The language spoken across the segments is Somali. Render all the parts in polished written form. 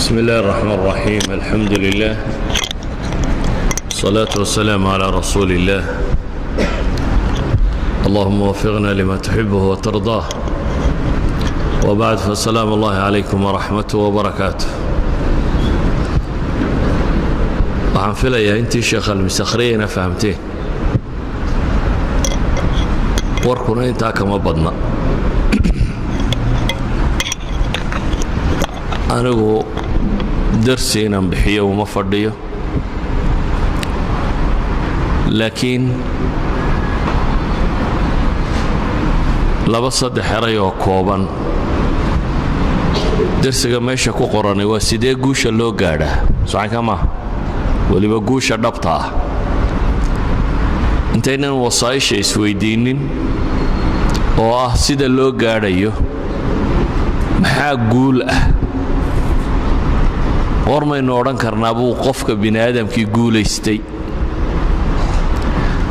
بسم الله الرحمن الرحيم الحمد لله الصلاة والسلام على رسول الله اللهم وفقنا لما تحبه وترضاه وبعد فالسلام الله عليكم ورحمته وبركاته waxaan filayaa intii sheekh al-Misakhriyina fahamteen warkuna intaa kama badna anigu darsi inaan bixiyo uma fadhiyo laakiin laba saddex eray oo kooban darsiga meesha ku qoranay waa sidee guusha loo gaadhaa saxanka ma waliba guusha dhabta ah intaynan wasaayisha isweydiinin oo ah sida loo gaadhayo maxaa guul ah qormaynu odhan karnaa buu qofka bini'aadamkii guulaystay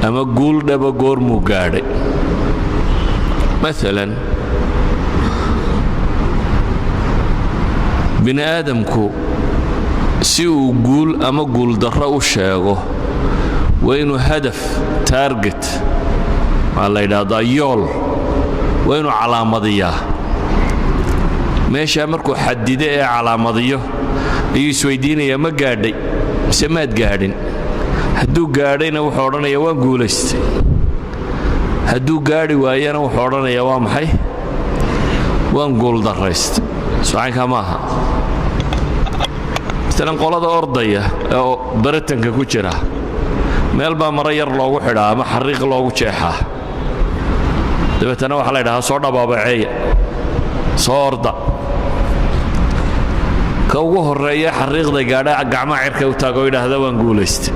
ama guul dhaba goormuu gaadhay maalan bini'aadamku si uu guul ama guuldarro u sheego waa inuu hadaf target waa la yidhaahdaa yool waa inuu calaamadiyaa meeshaa markuu xadide ee calaamadiyo ayuu isweydiinayaa ma gaadhay mise maad gaadhin hadduu gaadhayna wuxuu odhanayaa waan guulaystay hadduu gaadhi waayana wuxuu odhanayaa waa maxay waan guuldarraystay socanka maaha masalan qolada ordaya oo baritanka ku jira meel baa maro yar loogu xidhaa ama xariiq loogu jeexaa dabeetana waxaa la yidhahaa soo dhabaabaceeya soo orda ka ugu horreeya xariiqda gaadha gacmaha cirka u taago yidhaahda waan guulaystay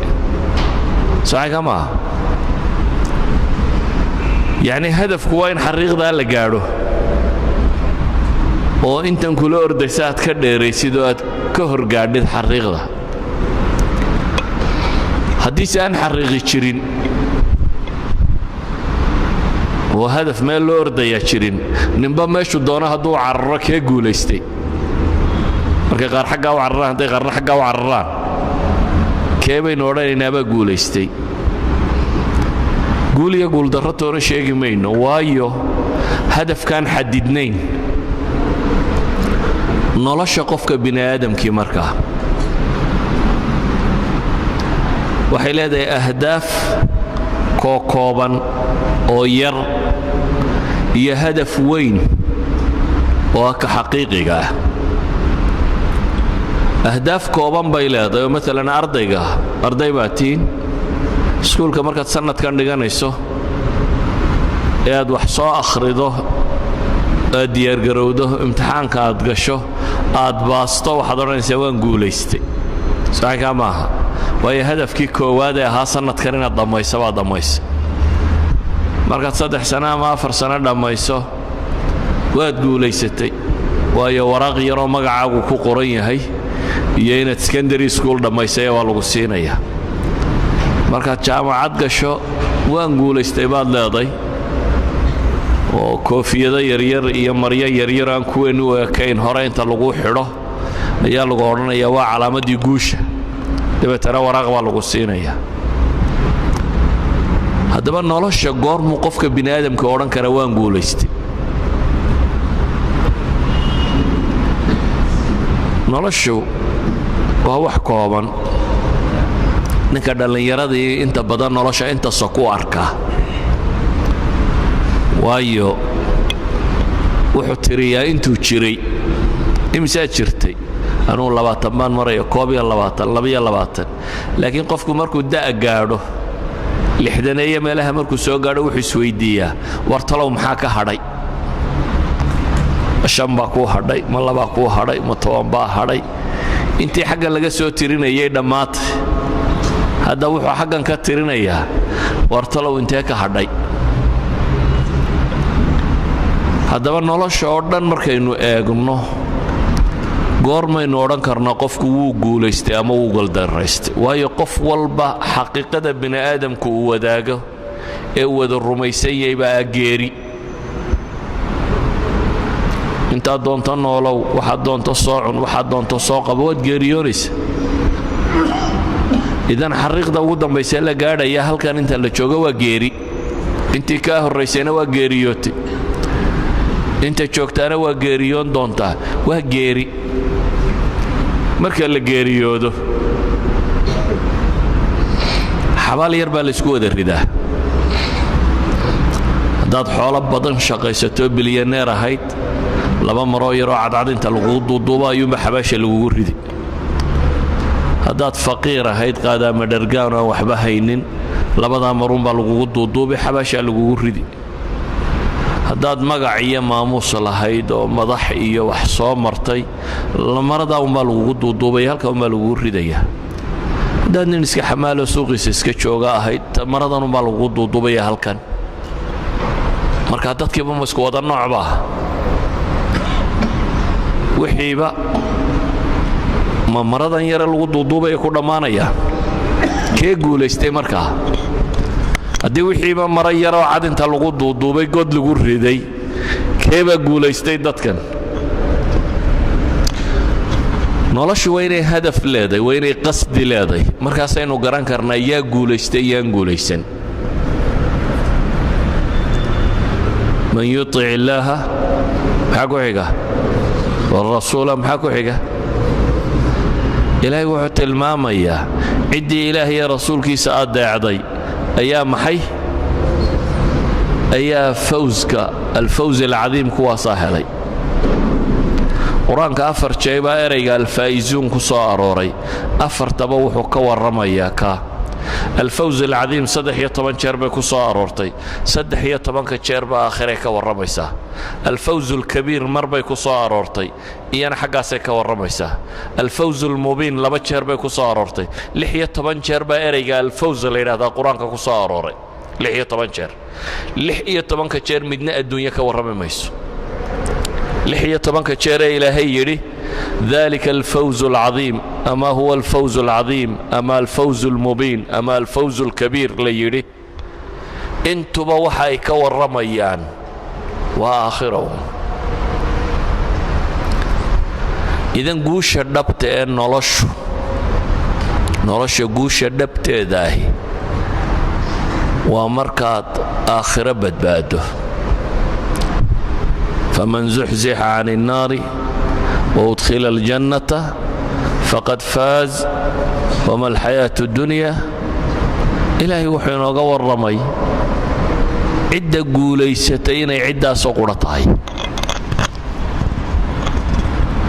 saxanka maaha yacni hadafku waa in xariiqdaa la gaadho oo intan kula ordaysa aad ka dheeraysid oo aad ka horgaadhid xariiqda haddiise aan xariiqi jirin oo hadaf meel loo ordayaa jirin ninba meeshuu doono hadduu cararo kee guulaystay markay qaar xaggaa u cararaan hadday qaarna xaggaa u cararaan kee baynu odhanaynaabaa guulaystay guul iyo guuldarro toona sheegi mayno waayo hadafkaan xadidnayn nolosha qofka bini'aadamkii markaa waxay leedahay ahdaaf kookooban oo yar iyo hadaf weyn oo ka xaqiiqiga ah ahdaaf kooban bay leedahay oo maalan arday baa tiin iskuulka markaad sanadkan dhiganayso ee aad wax soo akhrido aad diyaargarowdo imtixaanka aad gasho aad baasto waxaad odhanaysaa waan guulaystay saxankaa maaha waayo hadafkii koowaad ee ahaa sanadkan inaad dhammayso baad dhammaysa markaad 3 sano ama 4 sano dhammayso waad guulaysatay waayo waraaq yaroo magacaagu ku qoran yahay iyo inaad secondary school dhammaysay waa lagu siinayaa markaad jaamacad gasho waan guulaystay baad leedahay oo koofiyada yaryar iyo maryo yaryar aan kuweenu ekayn hore inta lagu xidho ayaa lagu odhanayaa waa calaamadii guusha dabeetana waraaq baa lagu siinayaa haddaba nolosha goormuu qofka bini'aadamka odhan kara waan guulaystay noloshu waa wax kooban ninka dhallinyaradii inta badan nolosha intasa ku arkaa waayo wuxuu tiriyaa intuu jiray imsaad jirtay anuu 20 baan marayo 22 laakiin qofku markuu da'a gaadho 60 iyo meelaha markuu soo gaadho wuxuu isweydiiyaa war talow maxaa ka hadhay 5 baa kuu hadhay ma 2 baa kuu hadhay ma 10 baa hadhay intii xaggan laga soo tirinayay dhammaatay hadda wuxuu xaggan ka tirinayaa war talow intee ka hadhay haddaba nolosha oo dhan markaynu eegno goormaynu odhan karnaa qofku wuu guulaystay ama wuu guuldarraystay waayo qof walba xaqiiqada bini'aadamku uu wadaago ee uu wada rumaysan yahay baa geeri intaad doonto noolow, waxaad doonto soo cun, waxaad doonto soo qabo, waad geeriyoonaysa. idan xariiqda ugu dambaysa la gaadhaya halkan inta la joogo waa geeri. intii ka horeysayna waa geeriyootay, inta joogtaana waa geeriyoon doontaa. waa geeri. marka la geeriyoodo xabaal yar baa la isku wada ridaa. haddaad xoolo badan shaqaysato bilyaneer ahayd, laba maroo yaroo cadcad inta lagugu duuduubo ayuunba xabaasha lagugu ridi. haddaad faqiir ahayd qaadaama dhargaan oo aan waxba haynin, labadaa maruunbaa lagugu duuduubay, xabaashaa lagugu ridi. haddaad magac iyo maamuus lahayd oo madax iyo wax soo martay, maradaa unbaa lagugu duuduubaya, halka unbaa lagugu ridaya. haddaad nin iska xamaaloo suuqiisa iska jooga ahayd, maradan unbaa lagugu duuduubaya halkan. marka dadkiiba ma isku wada noocba, wixiiba ma maradan yare lagu duuduubaya ku dhammaanaya. kee guulaystay markaa? haddii wixiiba mara yaroo cad inta lagu duuduubay god lagu riday, keebaa guulaystay dadkan? noloshu waa inay hadaf leedahay, waa inay qasdi leedahay. markaasaynu garan karnaa yaa guulaystay yaan guulaysan. man yutic illaaha maxaa ku xiga? warasuula maxaa ku xiga? ilaahay wuxuu tilmaamayaa ciddii ilaah iyo rasuulkiisa adeecday ayaa maxay? ayaa fawska alfawz alcadiim kuwaasaa helay. qur-aanka 4 jeer baa erayga alfaa'izuun ku soo arooray. 4taba wuxuu ka warramayaa ka alfawz alcadiim 13 jeer bay ku soo aroortay. 13 jeer baa aakhire ka warramaysaa. alfawz alkabiir mar bay ku soo aroortay, iyana xaggaasay ka warramaysaa. alfawz almubiin 2 jeer bay ku soo aroortay. 16 jeer baa erayga alfawz la yidhaahdaa qur-aanka ku soo arooray. 16 jeer. 16 jeer midna adduunyo ka warrami mayso. 16 jeer ee ilaahay yidhi ذلك الفوز العظيم أما هو الفوز العظيم أما الفوز المبين أما الفوز الكبير ليري انتبا وحاي كورميان وآخرهم. إذن قوش الدبت ان نولش قوش الدبت داهي ومركات آخرة بدباده. فمن زحزح عن النار وأدخل الجنة فقد فاز وما الحياة الدنيا. إلهي وحين وقور رمي عدة قوليستين عدة سقرطاي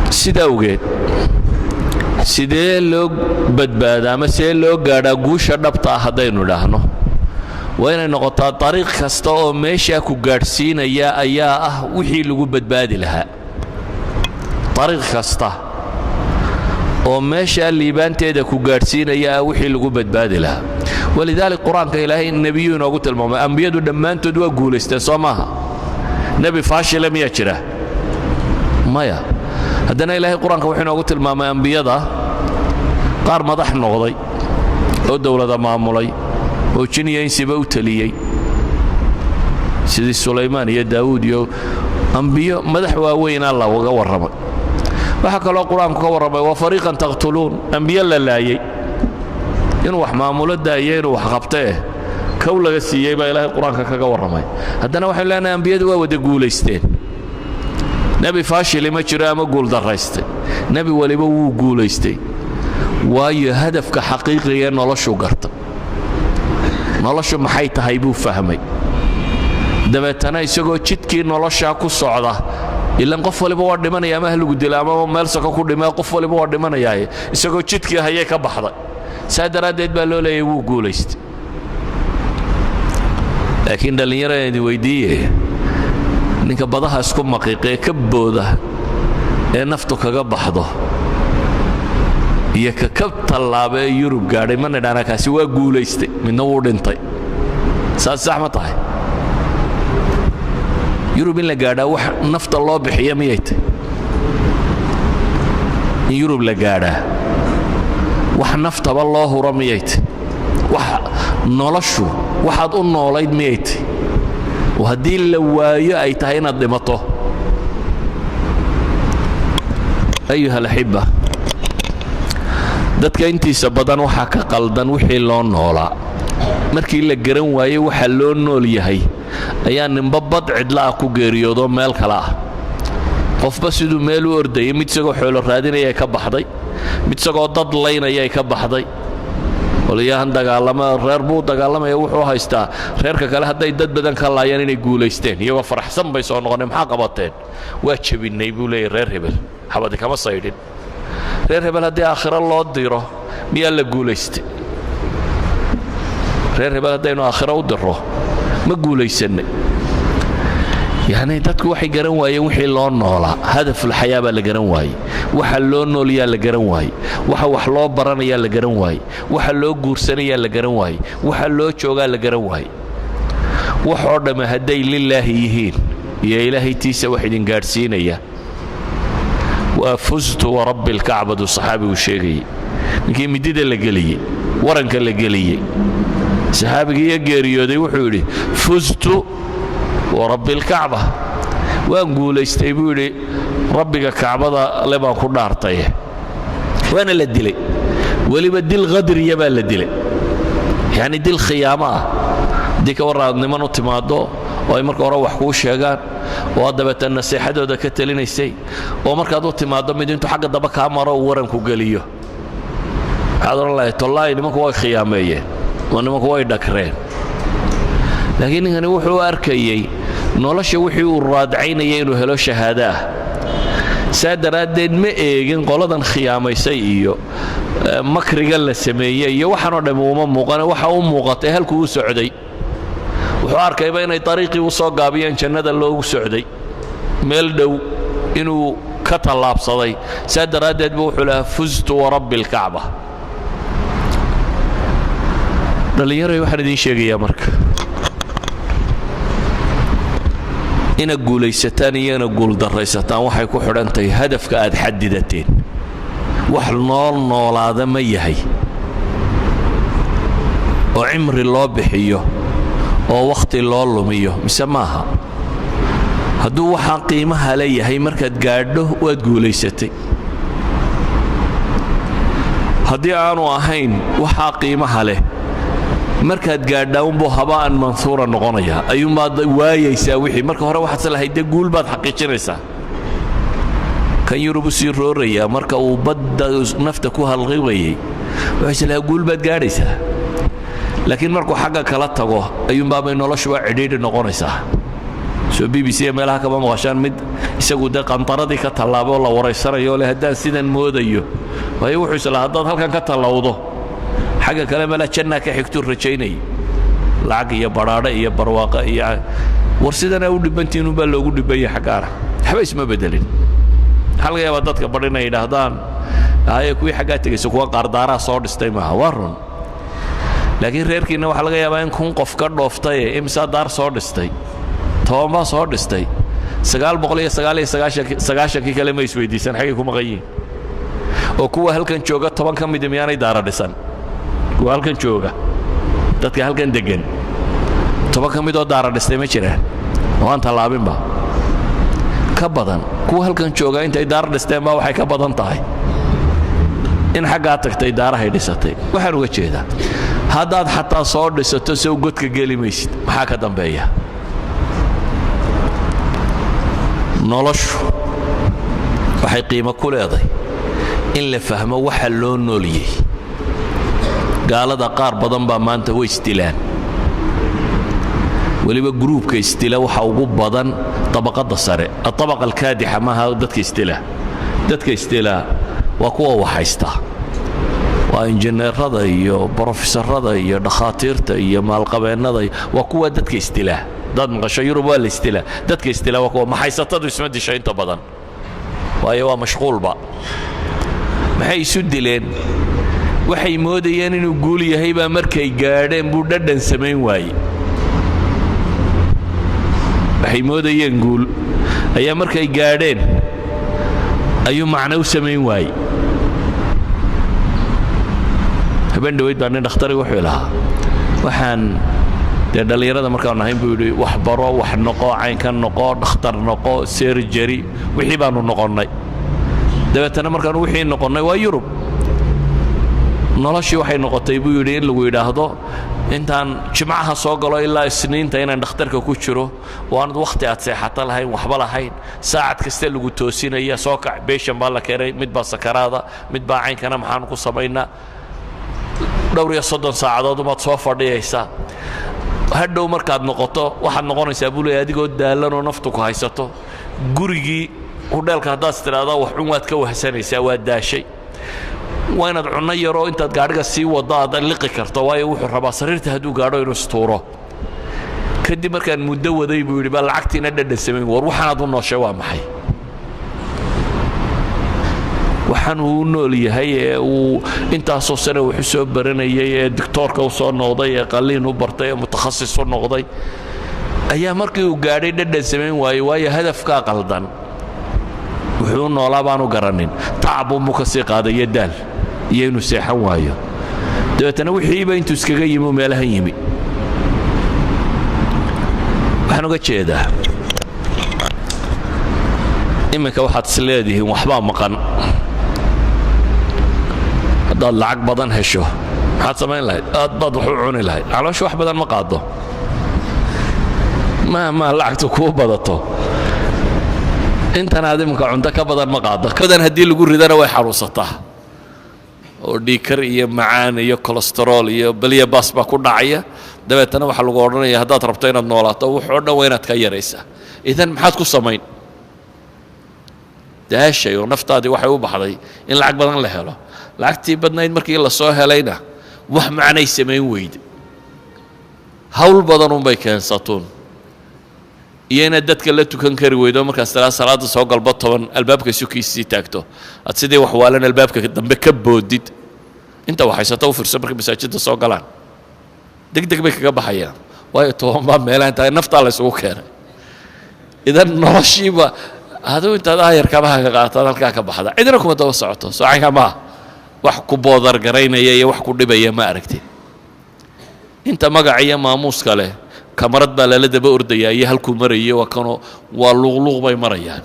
سيداوغيت سيدي لو بدبادا ما سيدي لو قادا قوشا دبتا هدينو لهنو وين نقطة طريق كستو ميشا كو قارسين ايا وحي لو بدبادي لها. طريق كسته oo meesha liibaanteeda ku gaarsiinaya wixii lagu badbaadi lahaa. walidaalika quraanka ilaahay nabiyyu inoogu tilmaamay ambiyadu dhammaantood waa guulaysteen soo maaha. nabi faashil ma jira maya. haddana ilaahay quraanka wuxuu inoogu tilmaamay ambiyada qaar madax noqday oo dawladda maamulay oo jiniyaysiba u taliyay sidii Sulaymaan iyo Daawud iyo ambiyo madax waaweyn Allah uga warramay. waxa kale oo quraanku ka warramay waa fariiqan taqtuluun ambiya la laayay inuu wax maamulo daayay inuu wax qabtay kow laga siiyay baa ilaahay quraanka kaga warramay. haddana waxay leenahay ambiyadu waa wada guulaysteen. nabi faashil ma jiro ama guul daraystay. nabi waliba wuu guulaystay waayo hadafka xaqiiqiga ee noloshu garta. noloshu maxay tahay buu fahmay. dabeetana isagoo jidkii nolosha ku socda ilan qof waliba waa dhimanaya ama lagu dilaa ama meel sako ku dhimay qof waliba waa dhimanaya isagoo jidkii hayay ka baxday. saadaradeed baa loo leeyahay wuu guulaystay. laakiin dhalinyarada weydiiyay ninka badaha isku maqiiqay ka booda ee naftu kaga baxdo iyo ka tallaabay Yurub gaadhay ma nidhaana kaasi waa guulaystay midna wuu dhintay. sax ma tahay? يوروب إن لقادا وح نفط الله بحياة ميت. يوروب لقادا وح نفط بالله رميت. وح نلشوا واحد قلنا وليد ميت. وهدي اللواية أي تهينا الدمطة أيها الأحبة dadka intiisa badan waxa ka qaldan wixii loo noolaa markii la garan waayay waxa loo nool yahay ayaa ninba bad cidla ku geeriyoodo meel kala ah qofba sidoo meel u ordayay mid isagoo xoolo raadinaya ka baxday mid isagoo dad laynaya ka baxday waliyahan dagaalama reer buu dagaalamaya wuxuu haystaa reerka kale haday dad badan ka laayeen inay guuleysteen iyagoo faraxsan bay soo noqoneen maxaa qabateen waa jabinay buu leeyahay reer hebel xabadi kama saydhin reer hebel haddii aakhiro loo diro miyaa la guulaystay reer hebel haddaynu aakhiro u diro ma guulaysanay yani dadku waxay garan waayeen wixii loo noolaa hadaful xayaa baa la garan waayey waxa loo noolyaa la garan waayey waxa wax loo baranayaa la garan waayey waxa loo guursanayaa la garan waayey waxa loo joogaa la garan waayey wax oo dhamma hadday lilaahi yihiin iyo ilaahay tiisa wax idin gaadhsiinaya وفزت ورب الكعبة الصحابي والشيخي نكي مديدة لقلية ورنك لقلية صحابي يقريو دي وحولي فزت ورب الكعبة وانقول استيبولي ربك الكعبة لما كنا عرطيه وانا لدلي ولي بدي الغدر يبا لدلي يعني دي الخيامة ديك ورا نمانو تمادو oo marka hore wax ku sheegaan oo dabeetana nasiixadooda ka talinaysay oo markaad u timaado mid intuu xagga daba ka maro waran ku galiyo hadalay tollay nimanku way khiyaameeyeen oo nimanku way dhakreen laakiin ninkan wuxuu arkayay nolosha wixii uu raadcaynayay inuu helo shahaada saadaradeed ma eegin qoladan khiyaamaysay iyo makriga la sameeyay iyo waxaan oo dhan uma muuqan waxa uu muuqatay halku uu socday wuxuu arkayba inay dariiqii u soo gaabiyeen jannada loogu socday meel dhow inuu ka talaabsaday saadaradeed buu wuxuu lahaa fuztu wa rabbil kacba dhalinyaro waxaan idin sheegayaa marka ina guulaysataan iyo ina guuldaraysataan waxay ku xidhantahay hadafka aad xadidateen wax noolaada ma yahay oo cimri loo bixiyo oo waqti loo lumiyo mise maaha hadduu waxa qiimaha leeyahay markaad gaadho waad guulaysatay haddii aanu ahayn waxa qiimaha leh markaad gaadhaa unbuu habaan mansuura noqonaya ayuunbaad waayaysaa wixii marka hore waxaad lahayd guul baad xaqiijinaysaa kan yurubu sii rooraya marka uu badda nafta ku halqibayay waxay lahaa guul baad gaadhaysaa laakiin markuu xagga kala tago ayuunbaa bay noloshu waa cidhiidhi noqonaysaa soo BBC meelaha kama maqashaan mid isagu de qantaradii ka tallaabo la wareysanayo le haddaan sidan moodayo waayo wuxuu islaa haddaad halkan ka tallawdo xagga kale mala janna ka xigtu rajaynay lacag iyo baraadhe iyo barwaaqo iyo war sidana u dhibantiin baa loogu dhibay xagaara waxba isma bedelin halka yaaba dadka badinay yiraahdaan ay kuwii xagga tagayso kuwa qardaara soo dhistay ma waran laakiin reerkiina waxa laga yaabaa in kun qof ka dhooftay imsa daar soo dhistay tooma soo dhistay 999 kale ma isweydiisan xagee ku maqayin oo kuwa halkan jooga 10 ka mid miyaanay daara dhisan kuwa halkan jooga dadka halkan degan 10 ka mid oo daara dhistay ma jiraan waan talaabinba ka badan kuwa halkan jooga intay daara dhisteen ba waxay ka badan tahay in xagga tagtay daarahay dhisatay waxaan uga jeedaa haddaad xataa soo dhisato soo godka geli maysid maxaa ka dambeeya noloshu waxay qiimo ku leedahay in la fahmo waxa loo nooliyay gaalada qaar badan baa maanta way istilaan waliba groupka istila waxa ugu badan tabaqada sare tabaqa alkaadixa maaha dadka istila waa kuwa waxaysta waa injineerada iyo professorada iyo dhakhaatiirta iyo maalqabeennada waa kuwa dadka istila dad maqasho Yurub waa la istila dadka istila waa kuwa maxaysatadu isma disho inta badan waayo waa mashquulba maxay isu dileen waxay moodayeen inuu guul yahay baa markay gaadheen buu dhadhan sameyn waayay waxay moodayeen guul ayaa markay gaadheen ayuu macno u sameyn waayay habeen dhaweyd baan dhakhtar wuxuu lahaa waxaan dhalinyarada markaan nahay buu yiri wax baro wax noqo cayn kan noqo dhakhtar noqo surgery wixii baanu noqonnay dabeetana markaan wixii noqonnay waa Yurub noloshii waxay noqotay buu yidhi in lagu yidhaahdo intaan jimcaha soo galo ilaa isniinta inaan dhakhtarka ku jiro waan waqti aad seexato lahayn waxba lahayn saacad kasta lagu toosinaya soo kac beeshan baa la keenay mid baa sakaraada mid baa caynkana maxaan ku samaynaa dhowr iyo 30 saacadood baad soo fadhiyaysaa hadhow markaad noqoto waxaad noqonaysaa buu leeyahay adigoo daalan oo naftu ku haysato gurigii hudheelka haddaad tiraahdo wax cun waad ka wahsanaysaa waa daashay waa inaad cunno yaroo intaad gaadhiga sii waddo aad liqi karto waayo wuxuu rabaa sariirta hadduu gaadho inuu istuuro kadib markaan muddo waday buu yidhi baa lacagtiina dhadhan samayn war waxaanaad u nooshay waa maxay waxaan uu nool yahay ee uu intaasoo sano wuxuu soo baranayay ee doctorka u soo noqday ee qalliin u bartay ee mutakhasis u noqday ayaa markii uu gaadhay dhadhan samayn waayey waayo hadafkaa qaldan wuxuu noolaa baanu garanin tacab uu ka sii qaadaya daal iyo inuu seexan waayo dabeetana wixiiba intuu iskaga yimi meelaha yimi waxaan uga jeedaa iminka waxaad isleedihiin waxbaa maqan haddaad lacag badan hesho maxaad samayn lahayd aad baad wax u cuni lahayd caloosha wax badan ma qaado ma lacagtu kuu badato intan aad iminka cunto ka badan ma qaado kadan haddii lagu ridana way xaruusataa oo dhiikar iyo macaan iyo kolestarool iyo baliya baas baa ku dhacaya dabeetana waxaa lagu odhanaya haddaad rabto inaad noolaato wuxuu dhan waa inaad ka yaraysaa idan maxaad ku samayn daashay oo naftaadii waxay u baxday in lacag badan la helo lacagtii badnayd markii la soo helayna wax macnay samayn weyde hawl badan unbay keensatuun iyo inaad dadka la tukan kari weydo markaas salaada soo galbo 10 albaabka sukiisii taagto aad sidii wax waalan albaabka dambe ka boodid inta waxaysato u fiirso markay masaajidda soo galaan degdeg bay kaga baxayaan waayo tobanba meelaha inta nafta la isugu keenay idan noloshiiba haduu intaad ayarkabaha ka qaataad halkaa ka baxda cidina kuma daba socoto soocanka ma wax ku boodar garaynaya iyo wax ku dhibaya ma aragtid inta magac iyo maamuus kale kamarad baa la daba ordaya iyo halku marayay waa kano waa luqluq bay marayaan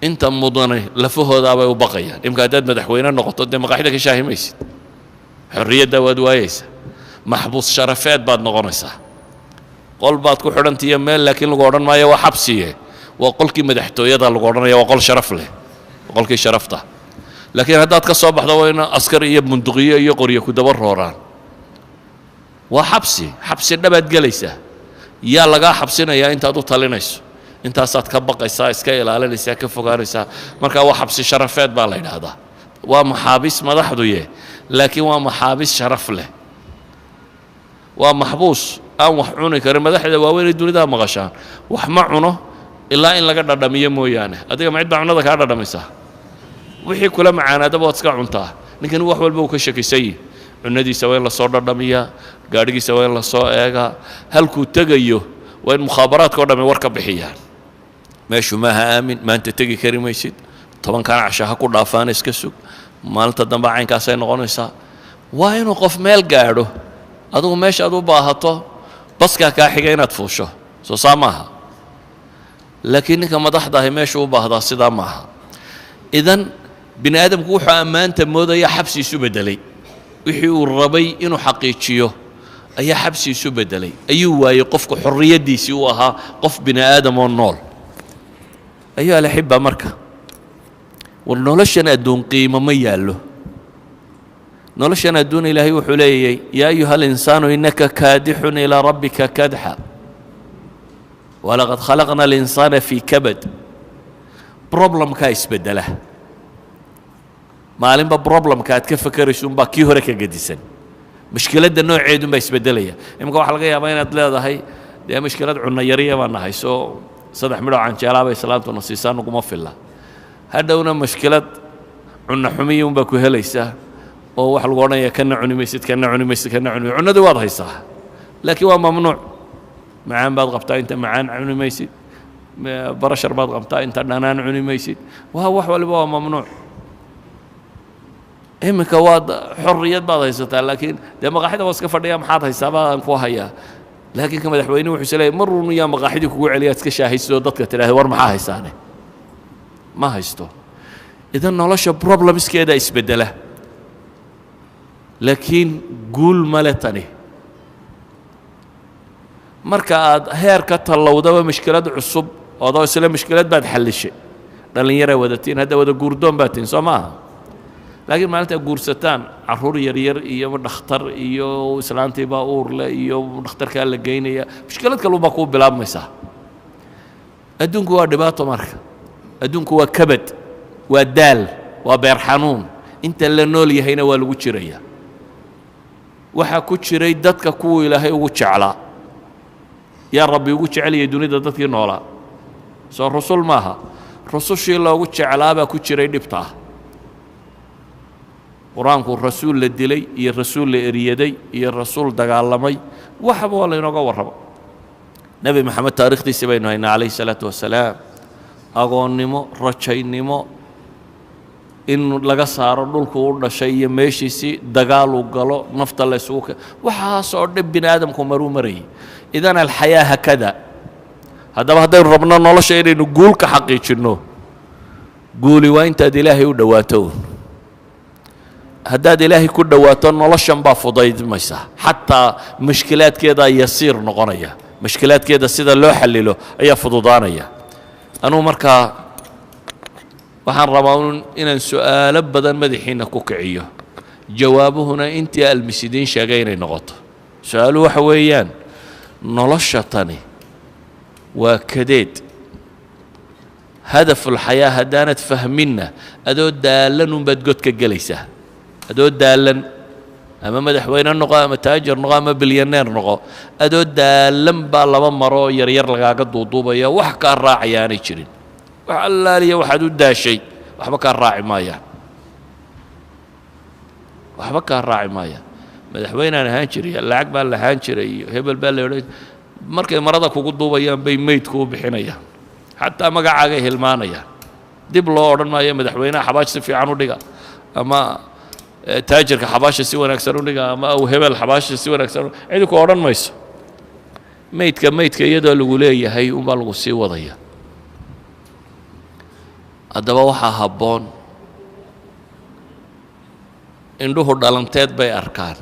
inta mudane lafahooda bay u baqayaan imka dad madaxweyne noqoto de maqaxida ka shaahimaysid xorriyada waad waayaysa maxbuus sharafeed baad noqonaysaa qol baad ku xidhantiyo meel laakiin lagu odhan maayo waa xabsiye waa qolkii madaxtooyada lagu odhanaya waa qol sharaf leh qolkii sharafta laakiin haddaad ka soo baxdo waa in askar iyo bunduqiyo iyo qoryo ku daba rooraan waa xabsi dhabaad gelaysaa yaa lagaa xabsinayaa intaad u talinayso intaasaad ka baqaysaa iska ilaalinaysaa ka fogaanaysaa marka waa xabsi sharafeed baa la yidhaahdaa waa maxaabiis madaxduye laakiin waa maxaabiis sharaf leh waa maxbuus aan wax cuni karin madaxda waaweyn dunida maqashaan wax ma cuno ilaa in laga dhadhamiyo mooyaane adiga ma cid baa cunada kaa dhadhamaysaa wixii kula macaanaadaba waad iska cuntaa ninkan wax walba uu ka shakisay cunadiisa waa in la soo dhadhamiyaa gaadhigiisa waa in la soo eegaa halkuu tegayo waa in mukhaabaraadka oo dhammi war ka bixiyaan meeshu maaha aamin maanta tegi kari maysid 10 casha ha ku dhaafaan iska sug maalinta dambe caynkaasay noqonaysaa waa inuu qof meel gaadho adigu meesha aad u baahato baskaa kaa xiga inaad fuusho soo saa maaha laakiin ninka madaxda ahi meesha u baahdaa sidaa maaha idan bini aadamku wuxuu ammaanta moodaya xabsi isu bedelay wixii uu rabay inuu xaqiijiyo ayaa xabsi isu bedelay ayuu waayey qofku xorriyadiisii uu ahaa qof bini aadam oo nool ayuu alxibba marka war noloshan adduun qiimo ma yaallo noloshan adduun ilaahay wuxuu leeyahay yaa ayuha alinsaanu innaka kaadixun ilaa rabbika kadxa walaqad khalaqna alinsaana fii kabad problemkaa isbedela maalinba problemka aad ka fakarayso unbaa kii hore ka gedisan mushkiladda nooceedunbaa isbedelaya imika waxaa laga yaabaa inaad leedahay dee mushkilad cunno yariya baa nahay soo 3 midhoo canjeelaaba islaamtuna siisaa naguma filla hadhowna mushkilad cunno xumiya unbaa ku helaysaa oo wax lagu odhanaya kana cuni maysid kana cuni maysid kana cuni cunnadii waad haysaa laakiin waa mamnuuc macaan baad qabtaa inta macaan cuni maysid barashar baad qabtaa inta dhanaan cuni maysid waa wax waliba waa mamnuuc iminka waad xorriyad baad haysataa laakiin dee maqaaxida waa iska fadhiyaa maxaad haysaa baan ku hayaa laakiin ka madaxweynuhu wuxuu leeyahay marun yaa maqaaxidii kugu celiyaa iska shaahaysto dadka tidhaahda war maxaa haysaane ma haysto idan nolosha problemskeeda isbedela laakiin guul male tani marka aad heer ka tallowdaba mushkilad cusub oo isla mushkilad baad xallishay dhalinyaro wadatiin hadda wada guurdoon baad tiin soo maaha laakiin maalinta guursataan caruur yaryar iyo dhakhtar iyo islaantii baa uur leh iyo dhakhtarka la geynaya mushkilad kale uma ku bilaabmaysaa adduunku waa dhibaato marka adduunku waa kabad waa daal waa beer xanuun inta la nool yahayna waa lagu jiraya waxa ku jiray dadka kuwa ilaahay ugu jeclaa yaa rabbi ugu jeceliyay dunida dadkii noolaa soo rasuul maaha rasuushii loogu jeclaa baa ku jiray dhibta quraanku rasuul la dilay iyo rasuul la eriyaday iyo rasuul dagaalamay waxba waa laynooga warramo nabi maxamed taariikhdiisa baynu haynaa calayhi salaatu wasalaam agoonnimo rajaynimo in laga saaro dhulku u dhashay iyo meeshiisii dagaal uu galo nafta la isugu waxaasoo dhan bini aadamku maruu marayay idan alxayaa hakada haddaba haddaynu rabno nolosha inaynu guul ka xaqiijinno guuli waa intaad ilaahay u dhowaato haddaad ilaahay ku dhowaato noloshan baa fudaydmaysa xataa mushkilaadkeeda yasiir noqonaya mushkilaadkeeda sida loo xallilo ayaa fududaanaya anuu markaa waxaan rabaa inaan su'aalo badan madaxiina ku kiciyo jawaabuhuna intii almisidiin sheegay inay noqoto su'aaluhu waxa weeyaan nolosha tani waa kadeed hadaf alxayaa haddaanad fahminna adoo daalan unbaad god ka gelaysaa adoo daalan ama madaxweyne noqo ama taajir noqo ama bilyaneer noqo adoo daalan baa laba maroo yaryar lagaaga duuduubaya wax kaa raacaya aanay jirin wax allaaliya waxaad u daashay waxba kaa raaci maayaan waxba kaa raaci maayaan madaxweynaan ahaan jiray lacag baan lahaan jiray iyo hebel baa la odhan markay marada kugu duubayaan bay meydku u bixinayaan xataa magacaagay hilmaanayaan dib loo odhan maayo madaxweynaha xabaash si fiican u dhiga ama taajirka xabaasha si wanaagsan u dhiga ama aw hebel xabaasha si wanaagsan cidi ku odhan mayso meydka iyadoo lagu leeyahay unbaa lagu sii wadaya haddaba waxaa habboon indhuhu dhalanteed bay arkaan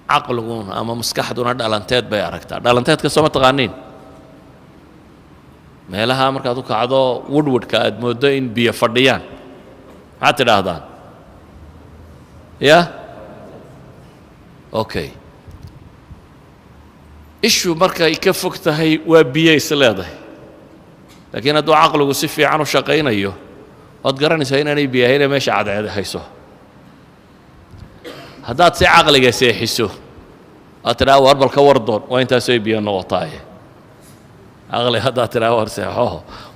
caqliguna ama maskaxduna dhalanteed bay aragtaa dhalanteedka soo ma taqaaniin meelaha markaad u kacdo woodwardka aad mooddo in biyo fadhiyaan maxaad tidhaahdaan ya okay ishu markay ka fog tahay waa biyo is leedahay laakiin hadduu caqligu si fiican u shaqaynayo waad garanaysaa inaanay biyo ahayn ee meesha cadceeda hayso haddaad si caqliga seexiso aad tidhaha war bal ka wardoon waa intaasay biyo noqotaaye caqli haddaad tidhaha war seexo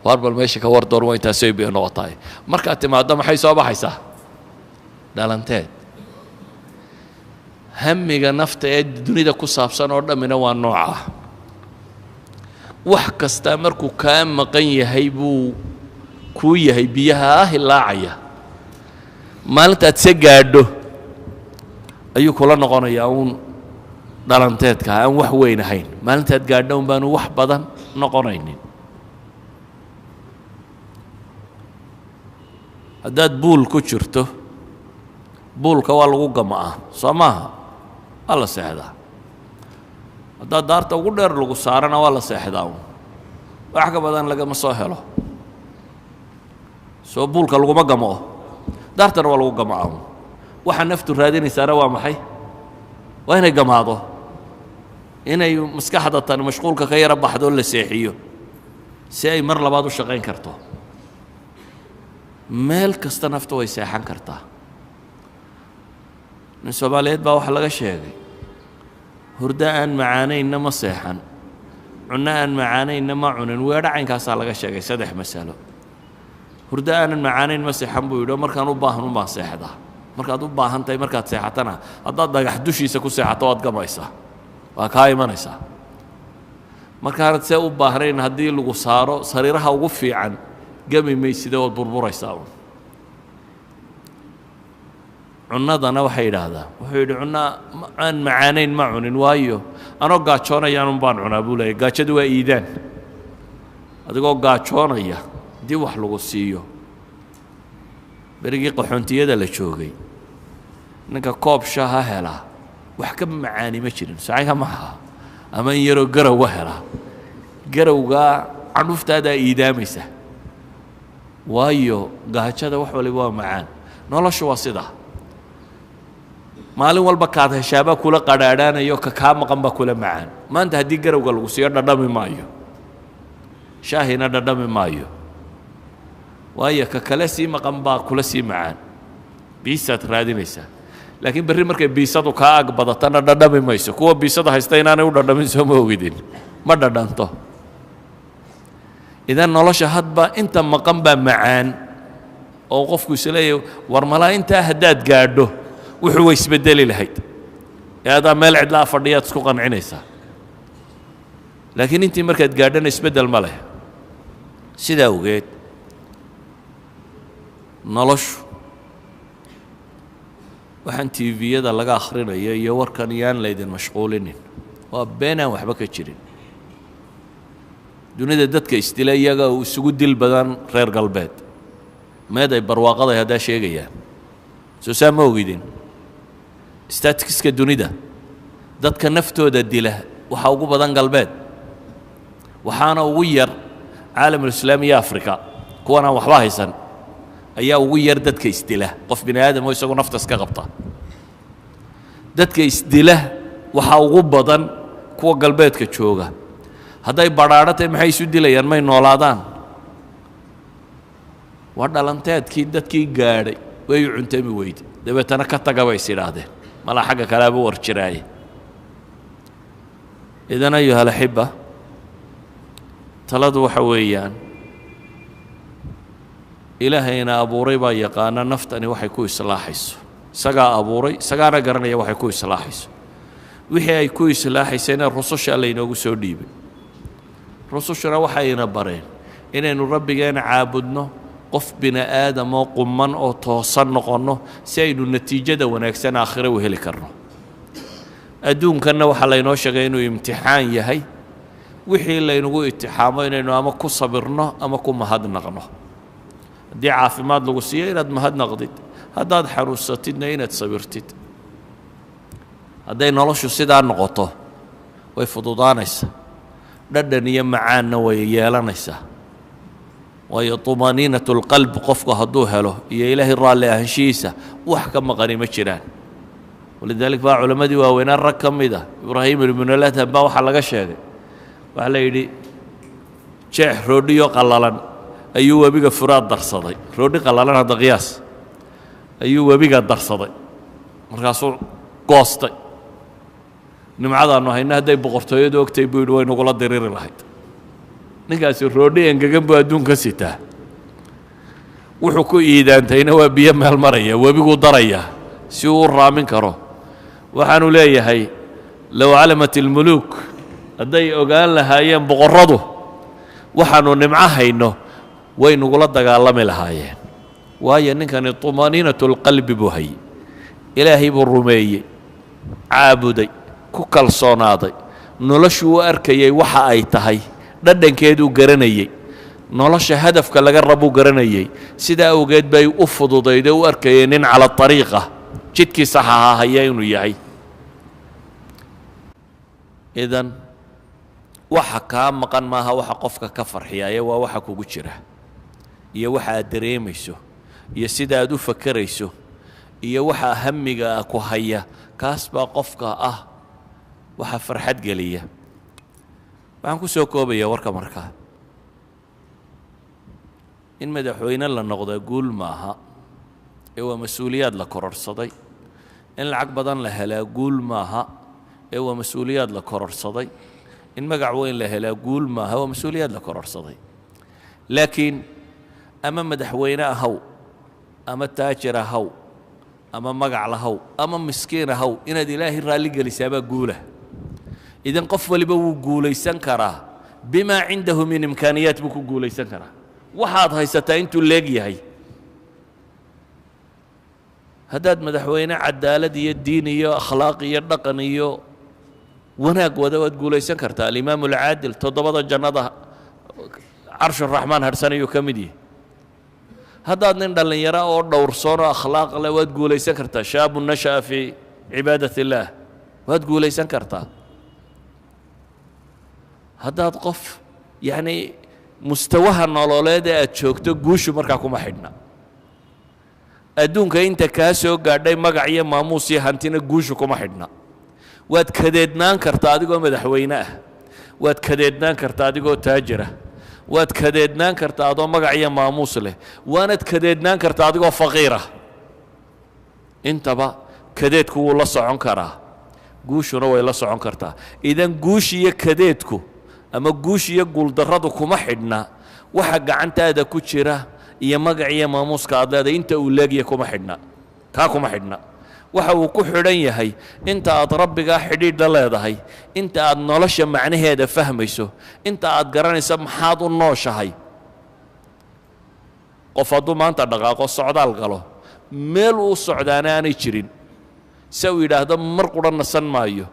war bal meesha ka wardoon waa intaasay biyo noqotaaye markaad timaaddo maxay soo baxaysaa dhalanteed hamiga nafta ee dunida ku saabsan oo dhammina waa nooca wax kasta markuu kaa maqan yahay buu kuu yahay biyaha hilaacaya maalintaad se gaadho ayuu kula noqonayaa uun dhalanteedka aan wax weyn ahayn maalintaad gaadho un baanu wax badan noqonaynin haddaad buul ku jirto buulka waa lagu gama'aa soo maaha waa la seexdaa haddaad daarta ugu dheer lagu saarana waa la seexdaa uun wax ka badan lagama soo helo soo buulka laguma gama'o daartana waa lagu gama'aa uun waxa naftu raadinaysaana waa maxay waa inay gamaado inay maskaxda tan mashquulka ka yara baxdo la seexiyo si ay mar labaad u shaqayn karto meel kasta naftu way seexan kartaa nin Soomaaliyeed baa waxa laga sheegay hurda aan macaanaynna ma seexan cunno aan macaanaynna ma cunin weedha caynkaasaa laga sheegay 3 masalo hurda aan macaanayn ma seexan buu yidhi markaan u baahno baan seexdaa markaad u baahan tahay markaad seexatana haddaad dhagax dushiisa ku seexato waad gamaysaa waa kaa imanaysaa markaanad see u baahnayn haddii lagu saaro sariiraha ugu fiican gami maysida waad burburaysaa cunnadana waxay yidhaahdaa wuxuu yidhi cunno aan macaanayn ma cunin waayo anoo gaajoonayaan baan cunaa buu leeyahy gaajadu waa iidaan adigoo gaajoonaya haddii wax lagu siiyo berigii qaxoontiyada la joogay ninka koob shaaha helaa wax ka macaani ma jirin saxiixa maaha ama in yaroo garow helaa garowga candhuftaadaa iidaamaysa waayo gaajada wax waliba waa macaan noloshu waa sidaa maalin walba kaad heshaabaa kula qadhaadhaanayo ka kaa maqan baa kula macaan maanta haddii garowga lagu siiyo dhadhami maayo shaahina dhadhami maayo waayo ka kale sii maqan baa kula sii macaan biisaad raadinaysaa laakiin berri markay biisadu kaa ag badatana dhadhami mayso kuwa biisada haysta inaanay u dhadhamin soo ma ogidin ma dhadhanto idan nolosha hadba inta maqan baa macaan oo qofku isleeyahay war malaa intaa haddaad gaadho wuxuu way isbedeli lahayd ee adaa meel cidlaa fadhiyaad isku qancinaysaa laakiin intii markaad gaadhana isbeddel ma leh sidaa awgeed noloshu waxaan tviyada laga akhrinayo iyo warkan yaan laydin mashquulinin waa beenaan waxba ka jirin dunida dadka isdila iyaga uu isugu dil badan reer galbeed meed ay barwaaqaday haddaa sheegayaan soo saa ma ogidin statistiska dunida dadka naftooda dila waxaa ugu badan galbeed waxaana ugu yar caalamulislaam iyo afrika kuwan aan waxba haysan ayaa ugu yar dadka isdila qof bini aadam oo isagu nafta iska qabta dadka isdila waxaa ugu badan kuwa galbeedka jooga hadday badhaadhatay maxay isu dilayaan may noolaadaan waa dhalanteedkii dadkii gaadhay way u cuntami weyday dabeetana ka taga bay is idhaahdeen malaa xagga kaleaba war jiraaye idan ayuha alaxiba taladu waxa weeyaan ilaahayna abuuray baa yaqaana naftani waxay ku islaaxayso isagaa abuuray isagaana garanaya waxay ku islaaxayso wixii ay ku islaaxaysayna rususha laynoogu soo dhiibay rusushuna waxayna bareen inaynu rabbigeena caabudno qof bini aadam oo qumman oo toosan noqonno si aynu natiijada wanaagsan aakhire u heli karno adduunkanna waxaa laynoo sheegay inuu imtixaan yahay wixii laynagu imtixaamo inaynu ama ku sabirno ama ku mahadnaqno haddii caafimaad lagu siiyo inaad mahadnaqdid haddaad xanuunsatidna inaad sabirtid hadday noloshu sidaa noqoto way fududaanaysaa dhadhan iyo macaanna way yeelanaysaa waayo طumaaniinat اlqalb qofku hadduu helo iyo ilaahay raalli ahaanshihiisa wax ka maqani ma jiraan walidalik baa culammadii waaweynaa rag ka mid ah ibraahim ibnu ladham baa waxaa laga sheegay waxaa la yidhi jeex roodhiyo qallalan ayuu webiga furaad darsaday roodhi qallalan hadda qiyaas ayuu webiga darsaday markaasuu goostay nimcadaannu hayna hadday boqortooyadu ogtay buu yidhi way nagula diriri lahayd ninkaasi roodhi engegan buu adduunka sitaa wuxuu ku iidaantayna waa biyo meel maraya webiguu darayaa si uu u raamin karo waxaanu leeyahay low calamat ilmuluuk hadday ogaan lahaayeen boqorradu waxaannu nimco hayno way nagula dagaalami lahaayeen waayo ninkani طumaaniinatu اlqalbi buu hayey ilaahay buu rumeeyey caabuday ku kalsoonaaday noloshuu u arkayay waxa ay tahay dhadhankeeduu garanayey nolosha hadafka laga rabuu garanayey sidaa awgeed bay u fududayd oo u arkayeen nin cala ariiqa jidkii saxaha haya inuu yahay idan waxa kaa maqan maaha waxa qofka ka farxiyaaye waa waxa kugu jira iyo waxa aad dareemayso iyo sida aad u fakerayso iyo waxa hamiga ku haya kaas baa qofka ah waxa farxad geliya waxaan ku soo koobaya warka markaa in madaxweyne la noqdaa guul maaha ee waa mas-uuliyaad la kororsaday in lacag badan la helaa guul maaha ee waa mas-uuliyaad la kororsaday in magac weyn la helaa guul maaha waa mas-uuliyaad la kororsaday laakiin ama madaxweyne ahaw ama taajir ahaw ama magac lahaw ama miskiin ahaw inaad ilaahay raalli gelisaabaa guulah idan qof waliba wuu guulaysan karaa bimaa cindahu min imkaaniyaat buu ku guulaysan karaa waxaad haysataa intuu leeg yahay haddaad madaxweyne cadaalad iyo diin iyo akhlaaq iyo dhaqan iyo wanaag wada waad guulaysan kartaa alimaamu alcaadil 7 jannada carsh araxmaan harsan ayuu ka mid yahay haddaad nin dhallinyaro oo dhowrsoon oo akhlaaq leh waad guulaysan kartaa shaabun nasha'a fii cibaadat illaah waad guulaysan kartaa haddaad qof yacni mustawaha nololeed ee aad joogto guushu markaa kuma xidhna adduunka inta kaa soo gaadhay magac iyo maamuus iyo hantina guushu kuma xidhna waad kadeednaan kartaa adigoo madaxweyne ah waad kadeednaan kartaa adigoo taajir ah waad kadeednaan kartaa adoo magac iyo maamuus leh waanad kadeednaan kartaa adigoo faqiir ah intaba kadeedku wuu la socon karaa guushuna way la socon kartaa idan guush iyo kadeedku ama guush iyo guuldarradu kuma xidhna waxa gacantaada ku jira iyo magac iyo maamuuska aad leedahay inta uu leegyahay kuma xidhna kaa kuma xidhna waxa uu ku xidhan yahay inta aad rabbigaa xidhiidh la leedahay inta aad nolosha macnaheeda fahmayso inta aad garanaysa maxaad u nooshahay qof hadduu maanta dhaqaaqo socdaal galo meel uu socdaana aanay jirin se uu yidhaahdo mar qura nasan maayo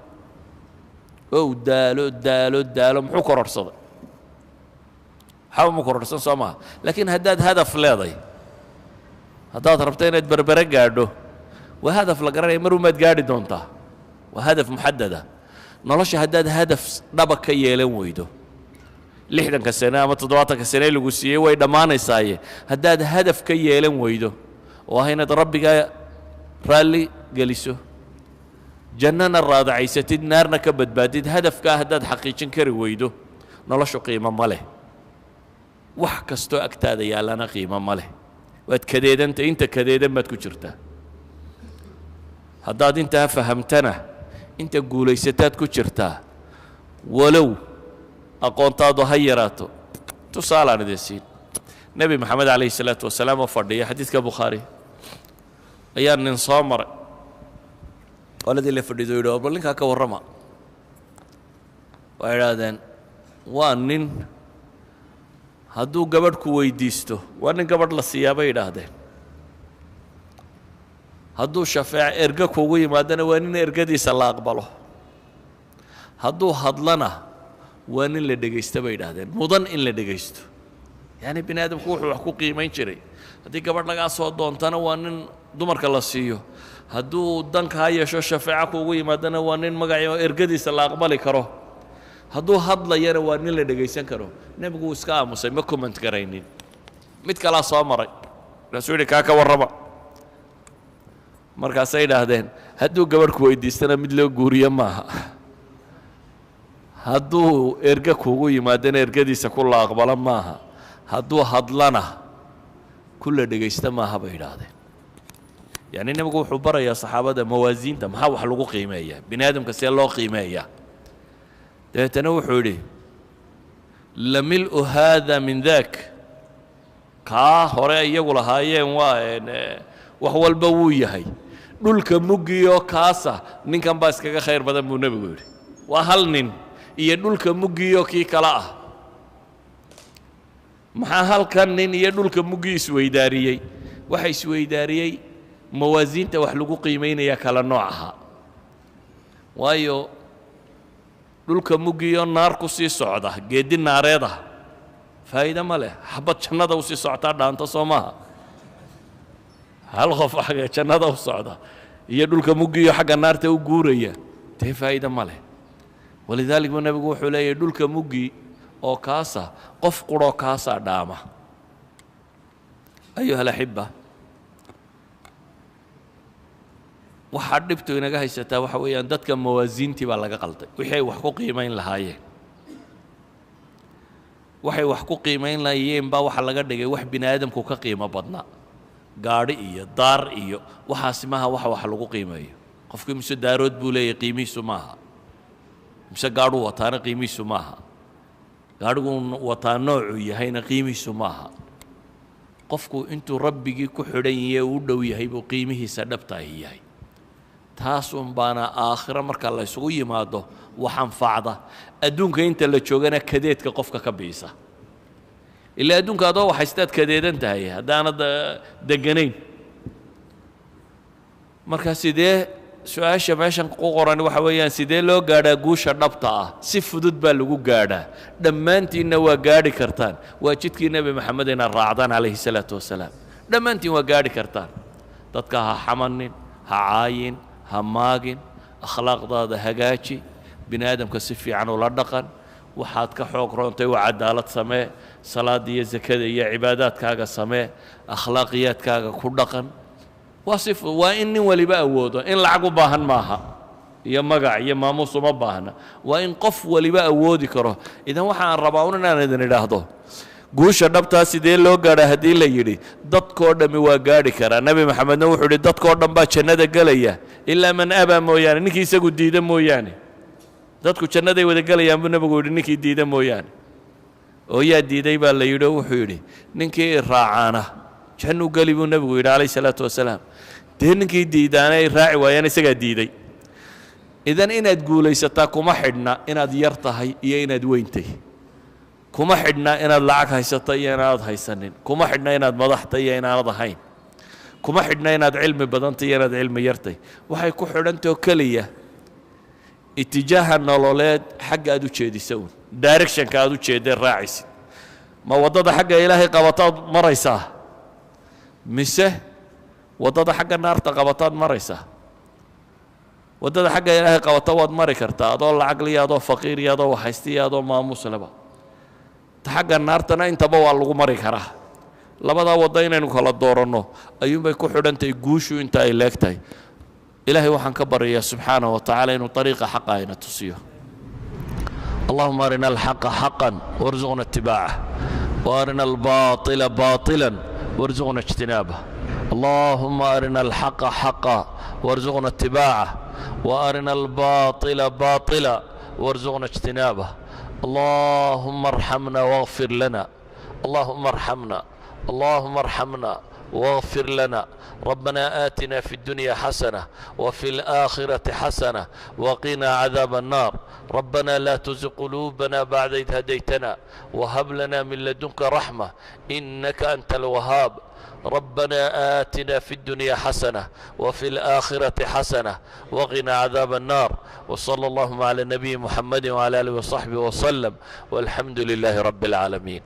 oo daalo muxuu kororhsaday waxba ma kororhsan soo maaha laakiin haddaad hadaf leeday haddaad rabto inaad berbere gaadho waa hadaf la garanaya mar umaad gaadhi doontaa waa hadaf muxadada nolosha haddaad hadaf dhaba ka yeelan weydo 60 sano ama 70 sano lagu siiyey way dhammaanaysaaye haddaad hadaf ka yeelan weydo oo ah inaad rabbiga raalli geliso jannana raadacaysatid naarna ka badbaadid hadafkaa haddaad xaqiijin kari weydo noloshu qiimo ma leh wax kastoo agtaada yaallana qiimo ma leh waad kadeedanta inta kadeedan baad ku jirtaa haddaad intaa fahamtana inta guulaysataad ku jirtaa walow aqoontaadu ha yaraato tusaalaan idin siin nebi maxamed calayhi salaatu wasalaam oo fadhiya xadiidka bukhaari ayaa nin soo maray qoladii la fadhiido yidhi bal ninkaa ka warrama waxay idhaahdeen waa nin hadduu gabadh ku weydiisto waa nin gabadh la siiyaa bay idhaahdeen hadduu shafeec erga kuugu yimaadana waa nin ergadiisa la aqbalo hadduu hadlana waa nin la dhegaysta bay idhaahdeen mudan in la dhegaysto yacni bini aadamku wuxuu wax ku qiimayn jiray haddii gabadh lagaa soo doontana waa nin dumarka la siiyo hadduu dankaa yeesho shafeeca kuugu yimaadana waa nin magacio ergadiisa la aqbali karo hadduu hadlayana waa nin la dhegaysan karo nebigu wuu iska aamusay ma comment garaynin mid kalaa soo maray markaasuu yidhi kaa ka warrama markaasay idhaahdeen hadduu gabadh ku weydiistana mid loo guuriyo maaha hadduu erga kuugu yimaadana ergadiisa ku la aqbalo maaha hadduu hadlana ku la dhegaysta maaha bay idhaahdeen yacni nebigu wuxuu barayaa saxaabada mawaasiinta maxaa wax lagu qiimeeyaa bini aadamka see loo qiimeeyaa dabeetana wuxuu yidhi lamil'u haada min daak kaa hore iyagu lahaayeen waa wax walba wuu yahay dhulka muggiyo kaasa ninkan baa iskaga khayr badan buu nebigu yidhi waa hal nin iyo dhulka muggiyo kii kale ah maxaa halkan nin iyo dhulka muggii isweydaariyey waxa isweydaariyey mawaasiinta wax lagu qiimaynaya kala nooc ahaa waayo dhulka muggiyo naar ku sii socda geedi naareed ah faa'iido ma leh xabad jannada u sii socotaa dhaanta soo maaha hal qof xagga jannada u socda iyo dhulka muggiyo xagga naarta u guuraya dee faa'iido ma leh walidaalika buu nebigu wuxuu leeyahay dhulka muggi oo kaasa qof quroo kaasaa dhaama ayuha alaxiba waxaa dhibtu inaga haysataa waxa weeyaan dadka mawaasiintii baa laga qalday wixii ay wax ku qiimayn lahaayeen waxay wax ku qiimayn lahaayeen baa waxa laga dhigay wax bini aadamku ka qiimo badnaa gaadhi iyo daar iyo waxaasi maaha wax lagu qiimeeyo qofkii mise daarood buu leeyahay qiimihiisu maaha mise gaadhuu wataana qiimihiisu maaha gaadhigu wataa noocuu yahayna qiimihiisu maaha qofku intuu rabbigii ku xidhan yahay u dhow yahay buu qiimihiisa dhabtaahi yahay taasun baana aakhiro marka la isugu yimaado wax anfacda adduunka inta la joogana kadeedka qofka ka biisa ilaa adduunka adoo waxaystaad kadeedan tahay haddaanad deganayn marka sidee su-aasha meeshan ku qoran waxa weeyaan sidee loo gaadhaa guusha dhabta ah si fudud baa lagu gaadhaa dhammaantiinna waa gaadhi kartaan waa jidkii nebi maxamed inaad raacdaan calayhi salaatu wasalaam dhammaantiin waa gaadhi kartaan dadka ha xamanin ha caayin ha maagin akhlaaqdaada hagaaji bini aadamka si fiican ula dhaqan waxaad ka xoog roontay waa cadaalad samee salaada iyo zakada iyo cibaadaadkaaga samee akhlaaqiyaadkaaga ku dhaqan waa in nin waliba awoodo in lacag u baahan maaha iyo magac iyo maamuus uma baahna waa in qof waliba awoodi karo idan waxaan rabaa inaan idin idhaahdo guusha dhabtaa sidee loo gaadhaa haddii la yidhi dadkoo dhammi waa gaadhi karaa nebi maxamedna wuxuu yidhi dadkoo dhan baa jannada gelaya ilaa man abaa mooyaane ninkii isagu diida mooyaane dadku jannaday wada gelayaan buu nebigu yidhi ninkii diida mooyaane oo yaa diiday baa la yidhi oo wuxuu yidhi ninkii raacaana jannuu geli buu nebigu yidhi calayhi salaatu wasalaam dee ninkii diidaana ay raaci waayaan isagaa diiday idan inaad guulaysataa kuma xidhna inaad yar tahay iyo inaad weyntay kuma xidhna inaad lacag haysato iyo inaanad haysanin kuma xidhna inaad madaxtay iyo inaanad ahayn kuma xidhna inaad cilmi badantay iyo inaad cilmi yartay waxay ku xidhantao keliya itijaaha nololeed xagga aad u jeedisa uun directionka aad u jeedee raacaysid ma waddada xagga ilaahay qabataad maraysaa mise waddada xagga naarta qabataad maraysaa waddada xagga ilaahay qabata waad mari kartaa adoo lacag liya adoo faqiir iyo adoo waxhaysta iyo adoo maamuus leba ta xagga naartana intaba waa lagu mari karaa labadaa waddo inaynu kala dooranno ayuunbay ku xidhantahay guushu inta ay leegtahay ilaahay waxaan ka baryayaa subxaanahu wa tacaala inuu ariiqa xaqa ayna tusiyo allahuma arina alxaqa xaqan warzuqna itibaaca وارنا الباطل باطلا وارزقنا اجتنابه اللهم أرنا الحق حقا وارزقنا اتباعه وأرنا الباطل باطلا وارزقنا اجتنابه اللهم ارحمنا واغفر لنا اللهم ارحمنا اللهم ارحمنا واغفر لنا ربنا آتنا في الدنيا حسنة وفي الآخرة حسنة وقنا عذاب النار ربنا لا تزغ قلوبنا بعد إذ هديتنا وهب لنا من لدنك رحمة إنك أنت الوهاب ربنا آتنا في الدنيا حسنة وفي الآخرة حسنة وقنا عذاب النار وصلى اللهم على النبي محمد وعلى آله وصحبه وسلم والحمد لله رب العالمين.